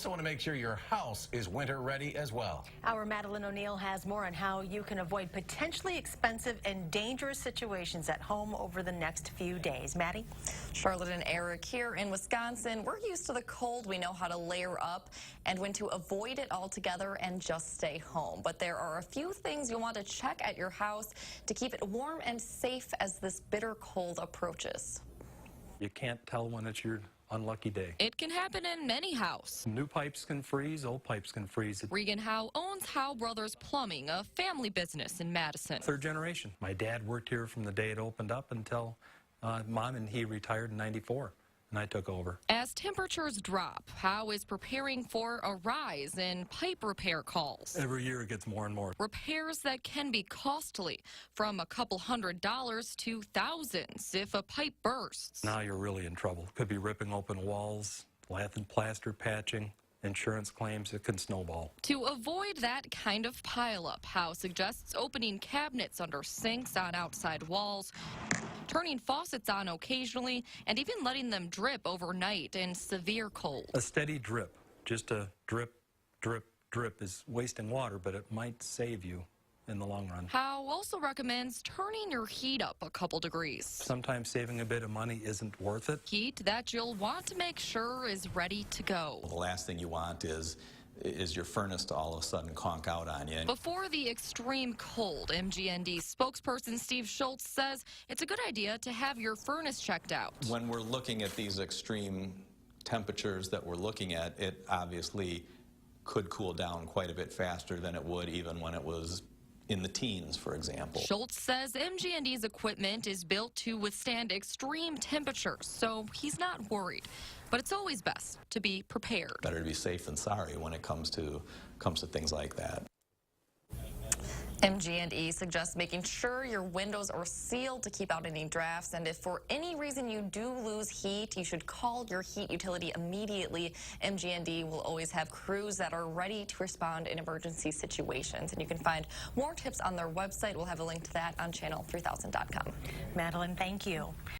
also want to make sure your house is winter ready as well. Our Madeline O'Neill has more on how you can avoid potentially expensive and dangerous situations at home over the next few days. Maddie? Charlotte and Eric here in Wisconsin. We're used to the cold. We know how to layer up and when to avoid it altogether and just stay home. But there are a few things you'll want to check at your house to keep it warm and safe as this bitter cold approaches. You can't tell when it's your unlucky day. It can happen in any house. New pipes can freeze, old pipes can freeze. Regan Howe owns Howe Brothers Plumbing, a family business in Madison. Third generation. My dad worked here from the day it opened up until Mom and he retired in '94, and I took over. As temperatures drop, Howe is preparing for a rise in pipe repair calls. Every year it gets more and more. Repairs that can be costly, from a couple $100s to thousands if a pipe bursts. Now you're really in trouble. Could be ripping open walls, lath and plaster patching, insurance claims. It can snowball. To avoid that kind of pileup, Howe suggests opening cabinets under sinks on outside walls, turning faucets on occasionally, and even letting them drip overnight in severe cold. A steady drip, just a drip, drip, drip is wasting water, but it might save you in the long run. Howe also recommends turning your heat up a couple degrees. Sometimes saving a bit of money isn't worth it. Heat that you'll want to make sure is ready to go. The last thing you want is your furnace to all of a sudden conk out on you. Before the extreme cold, MGND spokesperson Steve Schultz says it's a good idea to have your furnace checked out. When we're looking at these extreme temperatures that we're looking at, it obviously could cool down quite a bit faster than it would even when it was in the teens, for example. Schultz says MGND's equipment is built to withstand extreme temperatures, so he's not worried. But it's always best to be prepared. Better to be safe than sorry when it comes to things like that. MG&E suggests making sure your windows are sealed to keep out any drafts, and if for any reason you do lose heat, you should call your heat utility immediately. MG&E will always have crews that are ready to respond in emergency situations, and you can find more tips on their website. We'll have a link to that on channel3000.com. Madeline, thank you.